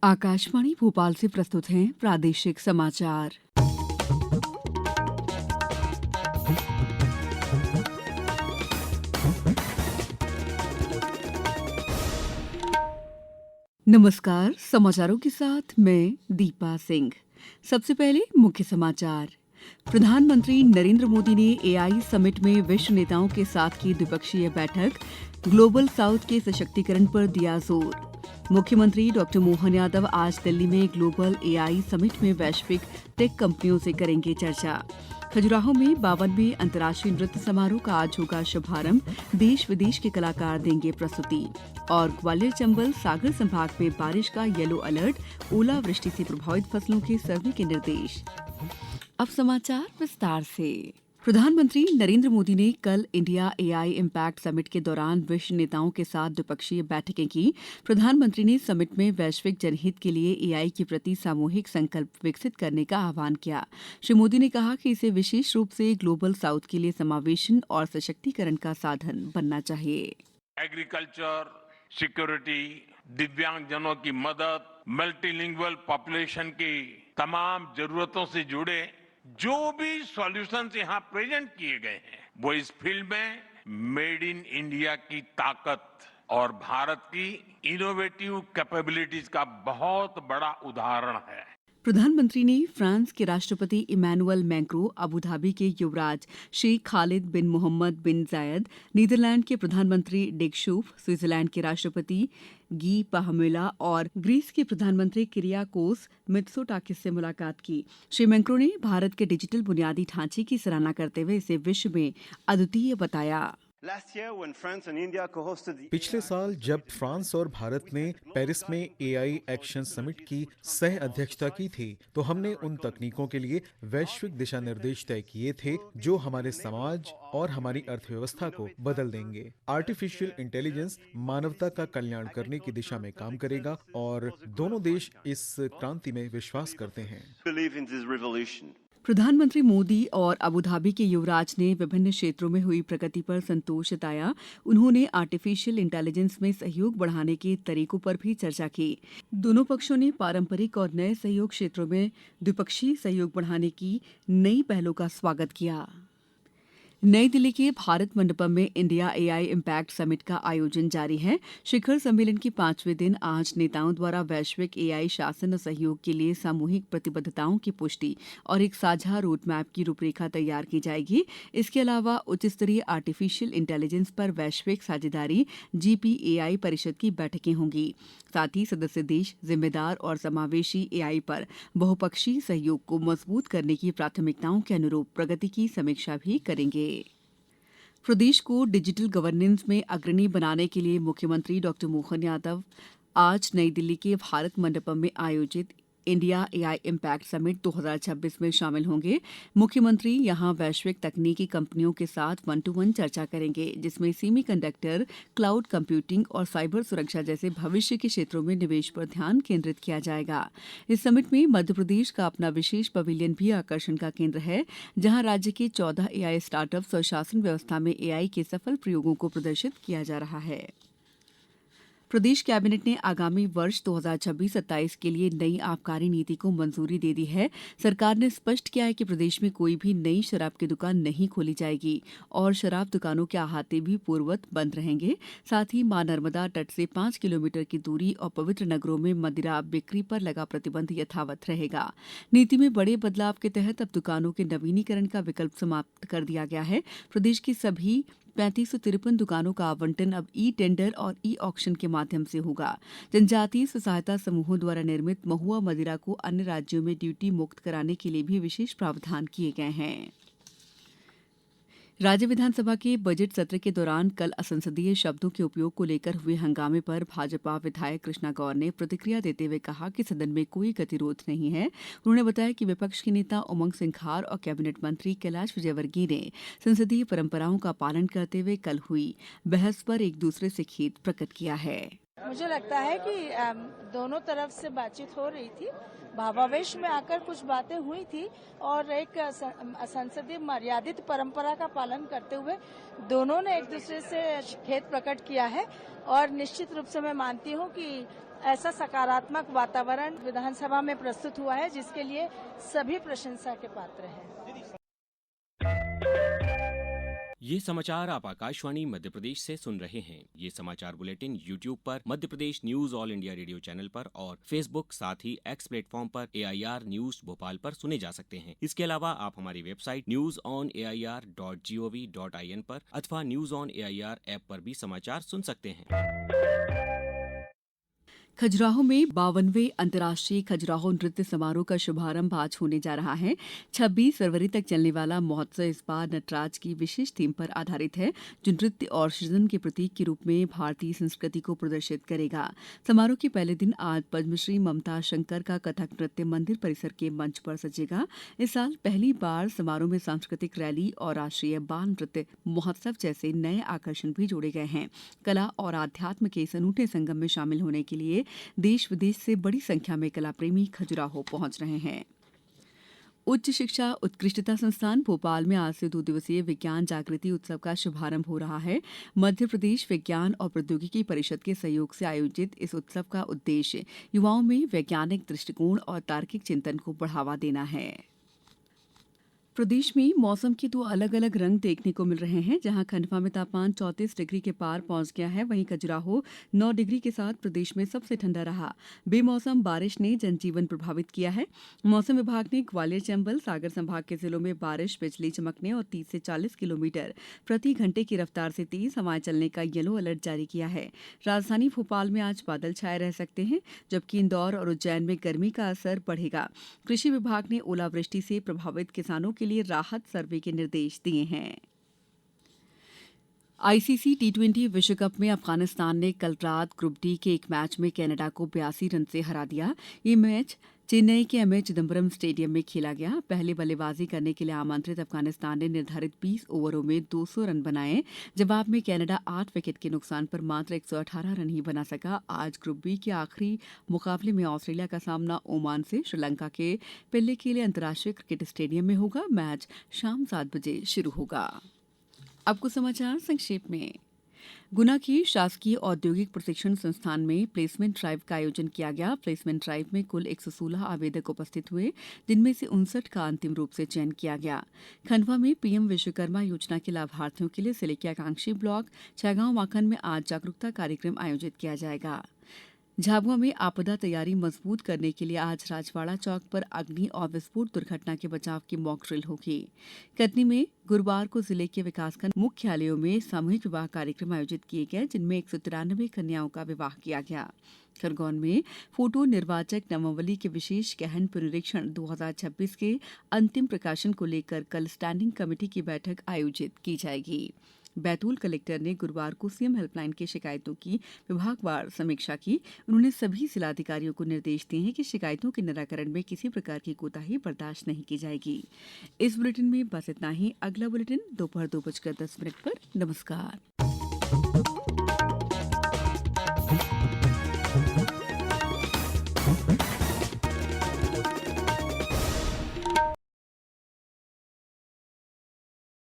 आकाशवाणी भोपाल से प्रस्तुत हैं प्रादेशिक समाचार। नमस्कार, समाचारों के साथ मैं दीपा सिंह। सबसे पहले मुख्य समाचार। प्रधानमंत्री नरेंद्र मोदी ने एआई समिट में विश्व नेताओं के साथ की द्विपक्षीय बैठक, ग्लोबल साउथ के सशक्तिकरण पर दिया जोर। मुख्यमंत्री डॉक्टर मोहन यादव आज दिल्ली में ग्लोबल एआई समिट में वैश्विक टेक कंपनियों से करेंगे चर्चा। खजुराहो में 52वें अंतर्राष्ट्रीय नृत्य समारोह का आज होगा शुभारंभ। देश विदेश के कलाकार देंगे प्रस्तुति। और ग्वालियर चंबल सागर संभाग में बारिश का येलो अलर्ट, ओलावृष्टि से प्रभावित फसलों के सर्वे के निर्देश। अब समाचार विस्तार से। प्रधानमंत्री नरेंद्र मोदी ने कल इंडिया एआई इम्पैक्ट समिट के दौरान विश्व नेताओं के साथ द्विपक्षीय बैठकें की। प्रधानमंत्री ने समिट में वैश्विक जनहित के लिए एआई के प्रति सामूहिक संकल्प विकसित करने का आह्वान किया। श्री मोदी ने कहा कि इसे विशेष रूप से ग्लोबल साउथ के लिए समावेशन और सशक्तिकरण का साधन बनना चाहिए। एग्रीकल्चर, सिक्योरिटी, दिव्यांगजनों की मदद, मल्टीलिंगुअल पॉपुलेशन की तमाम जरूरतों से जुड़े जो भी सॉल्यूशंस यहाँ प्रेजेंट किए गए हैं वो इस फील्ड में मेड इन इंडिया की ताकत और भारत की इनोवेटिव कैपेबिलिटीज का बहुत बड़ा उदाहरण है। प्रधानमंत्री ने फ्रांस के राष्ट्रपति इमैनुअल मैक्रों, अबू धाबी के युवराज शेख खालिद बिन मोहम्मद बिन जायद, नीदरलैंड के प्रधानमंत्री डिक शूफ, स्विट्जरलैंड के राष्ट्रपति गी पाहमेला और ग्रीस के प्रधानमंत्री किरियाकोस मित्सोटाकिस से मुलाकात की। श्री मैक्रों ने भारत के डिजिटल बुनियादी ढांचे की सराहना करते हुए इसे विश्व में अद्वितीय बताया। पिछले साल जब फ्रांस और भारत ने पेरिस में एआई एक्शन समिट की सह अध्यक्षता की थी तो हमने उन तकनीकों के लिए वैश्विक दिशा निर्देश तय किए थे जो हमारे समाज और हमारी अर्थव्यवस्था को बदल देंगे। आर्टिफिशियल इंटेलिजेंस मानवता का कल्याण करने की दिशा में काम करेगा और दोनों देश इस क्रांति में विश्वास करते हैं। प्रधानमंत्री मोदी और अबू धाबी के युवराज ने विभिन्न क्षेत्रों में हुई प्रगति पर संतोष जताया। उन्होंने आर्टिफिशियल इंटेलिजेंस में सहयोग बढ़ाने के तरीकों पर भी चर्चा की। दोनों पक्षों ने पारंपरिक और नए सहयोग क्षेत्रों में द्विपक्षीय सहयोग बढ़ाने की नई पहलों का स्वागत किया। नई दिल्ली के भारत मंडपम में इंडिया एआई इम्पैक्ट समिट का आयोजन जारी है। शिखर सम्मेलन के 5वें दिन आज नेताओं द्वारा वैश्विक एआई शासन और सहयोग के लिए सामूहिक प्रतिबद्धताओं की पुष्टि और एक साझा रोडमैप की रूपरेखा तैयार की जाएगी। इसके अलावा उच्च स्तरीय आर्टिफिशियल इंटेलिजेंस पर वैश्विक साझेदारी GPAI परिषद की बैठकें होंगी। साथ ही सदस्य देश जिम्मेदार और समावेशी एआई पर बहुपक्षीय सहयोग को मजबूत करने की प्राथमिकताओं के अनुरूप प्रगति की समीक्षा भी करेंगे। प्रदेश को डिजिटल गवर्नेंस में अग्रणी बनाने के लिए मुख्यमंत्री डॉक्टर मोहन यादव आज नई दिल्ली के भारत मंडपम में आयोजित इंडिया एआई इम्पैक्ट समिट 2026 में शामिल होंगे। मुख्यमंत्री यहां वैश्विक तकनीकी कंपनियों के साथ 1-to-1 चर्चा करेंगे, जिसमें सेमीकंडक्टर, क्लाउड कंप्यूटिंग और साइबर सुरक्षा जैसे भविष्य के क्षेत्रों में निवेश पर ध्यान केंद्रित किया जाएगा। इस समिट में मध्य प्रदेश का अपना विशेष पवेलियन भी आकर्षण का केंद्र है, जहां राज्य के 14 एआई स्टार्टअप्स और शासन व्यवस्था में एआई के सफल प्रयोगों को प्रदर्शित किया जा रहा है। प्रदेश कैबिनेट ने आगामी वर्ष 2026-27 के लिए नई आबकारी नीति को मंजूरी दे दी है। सरकार ने स्पष्ट किया है कि प्रदेश में कोई भी नई शराब की दुकान नहीं खोली जाएगी और शराब दुकानों के अहाते भी पूर्ववत बंद रहेंगे। साथ ही मां नर्मदा तट से 5 किलोमीटर की दूरी और पवित्र नगरों में मदिरा बिक्री पर लगा प्रतिबंध यथावत रहेगा। नीति में बड़े बदलाव के तहत अब दुकानों के नवीनीकरण का विकल्प समाप्त कर दिया गया है। प्रदेश की सभी 3553 दुकानों का आवंटन अब ई-टेंडर और ई-ऑक्शन के माध्यम से होगा। जनजातीय स्वसहायता समूहों द्वारा निर्मित महुआ मदिरा को अन्य राज्यों में ड्यूटी मुक्त कराने के लिए भी विशेष प्रावधान किए गए हैं। राज्य विधानसभा के बजट सत्र के दौरान कल असंसदीय शब्दों के उपयोग को लेकर हुए हंगामे पर भाजपा विधायक कृष्णा गौर ने प्रतिक्रिया देते हुए कहा कि सदन में कोई गतिरोध नहीं है। उन्होंने बताया कि विपक्ष के नेता उमंग सिंघार और कैबिनेट मंत्री कैलाश विजयवर्गीय ने संसदीय परंपराओं का पालन करते हुए कल हुई बहस पर एक दूसरे से खेद प्रकट किया है। मुझे लगता है कि दोनों तरफ से बातचीत हो रही थी, भावावेश में आकर कुछ बातें हुई थी और एक संसदीय मर्यादित परंपरा का पालन करते हुए दोनों ने एक दूसरे से खेद प्रकट किया है। और निश्चित रूप से मैं मानती हूं कि ऐसा सकारात्मक वातावरण विधानसभा में प्रस्तुत हुआ है जिसके लिए सभी प्रशंसा के पात्र हैं। ये समाचार आप आकाशवाणी मध्य प्रदेश से सुन रहे हैं। ये समाचार बुलेटिन YouTube पर Madhya Pradesh news all India radio channel पर और Facebook साथ ही X प्लेटफॉर्म पर AIR न्यूज भोपाल पर सुने जा सकते हैं। इसके अलावा आप हमारी वेबसाइट newsonair.gov.in पर अथवा न्यूज ऑन AIR ऐप पर भी समाचार सुन सकते हैं। खजुराहो में 52वें अंतर्राष्ट्रीय खजुराहो नृत्य समारोह का शुभारंभ आज होने जा रहा है। 26 फरवरी तक चलने वाला महोत्सव इस बार नटराज की विशेष थीम पर आधारित है, जो नृत्य और सृजन के प्रतीक के रूप में भारतीय संस्कृति को प्रदर्शित करेगा। समारोह के पहले दिन आज पद्मश्री ममता शंकर का कथक नृत्य मंदिर परिसर के मंच पर सजेगा। इस साल पहली बार समारोह में सांस्कृतिक रैली और राष्ट्रीय बाल नृत्य महोत्सव जैसे नए आकर्षण भी जोड़े गए हैं। कला और आध्यात्म के इस अनूठे संगम में शामिल होने के लिए देश विदेश से बड़ी संख्या में कला प्रेमी खजुराहो पहुंच रहे हैं। उच्च शिक्षा उत्कृष्टता संस्थान भोपाल में आज से 2 दिवसीय विज्ञान जागृति उत्सव का शुभारंभ हो रहा है। मध्य प्रदेश विज्ञान और प्रौद्योगिकी परिषद के सहयोग से आयोजित इस उत्सव का उद्देश्य युवाओं में वैज्ञानिक दृष्टिकोण और तार्किक चिंतन को बढ़ावा देना है। प्रदेश में मौसम के 2 अलग अलग रंग देखने को मिल रहे हैं। जहां खंडवा में तापमान 34 डिग्री के पार पहुंच गया है, वहीं खजुराहो 9 डिग्री के साथ प्रदेश में सबसे ठंडा रहा। बेमौसम बारिश ने जनजीवन प्रभावित किया है। मौसम विभाग ने ग्वालियर, चंबल, सागर संभाग के जिलों में बारिश, बिजली चमकने और 30 से 40 किलोमीटर प्रति घंटे की रफ्तार से तेज हवाएं चलने का येलो अलर्ट जारी किया है। राजधानी भोपाल में आज बादल छाए रह सकते हैं, जबकि इंदौर और उज्जैन में गर्मी का असर बढ़ेगा। कृषि विभाग ने ओलावृष्टि से प्रभावित किसानों के लिए राहत सर्वे के निर्देश दिए हैं। आईसीसी टी20 विश्व कप में अफगानिस्तान ने कल रात ग्रुप डी के एक मैच में कनाडा को 82 रन से हरा दिया। ये मैच चेन्नई के एमए चिदम्बरम स्टेडियम में खेला गया। पहले बल्लेबाजी करने के लिए आमंत्रित अफगानिस्तान ने निर्धारित 20 ओवरों में 200 रन बनाए। जवाब में कनाडा 8 विकेट के नुकसान पर मात्र 118 रन ही बना सका। आज ग्रुप बी के आखिरी मुकाबले में ऑस्ट्रेलिया का सामना ओमान से श्रीलंका के पिल्लेकेले अंतर्राष्ट्रीय क्रिकेट स्टेडियम में होगा। मैच शाम 7 बजे शुरू होगा। अब कुछ समाचार संक्षेप में। गुना के शासकीय औद्योगिक प्रशिक्षण संस्थान में प्लेसमेंट ड्राइव का आयोजन किया गया। प्लेसमेंट ड्राइव में कुल 116 आवेदक उपस्थित हुए, जिनमें से 59 का अंतिम रूप से चयन किया गया। खंडवा में पीएम विश्वकर्मा योजना के लाभार्थियों के लिए जिले के आकांक्षी ब्लॉक छैगांव माखन में आज जागरूकता कार्यक्रम आयोजित किया जाएगा। झाबुआ में आपदा तैयारी मजबूत करने के लिए आज राजवाड़ा चौक पर अग्नि और विस्फोट दुर्घटना के बचाव की मॉक ड्रिल होगी। कटनी में गुरुवार को जिले के विकासखंड मुख्यालयों में सामूहिक विवाह कार्यक्रम आयोजित किए गए, जिनमें 193 कन्याओं का विवाह किया गया। खरगोन में फोटो निर्वाचक नामावली के विशेष गहन पुनरीक्षण 2026 के अंतिम प्रकाशन को लेकर कल स्टैंडिंग कमेटी की बैठक आयोजित की जाएगी। बैतूल कलेक्टर ने गुरुवार को सीएम हेल्पलाइन की शिकायतों की विभागवार समीक्षा की। उन्होंने सभी जिलाधिकारियों को निर्देश दिए हैं कि शिकायतों के निराकरण में किसी प्रकार की कोताही बर्दाश्त नहीं की जाएगी। इस बुलेटिन में बस इतना ही। अगला बुलेटिन दोपहर 2:10 पर। नमस्कार।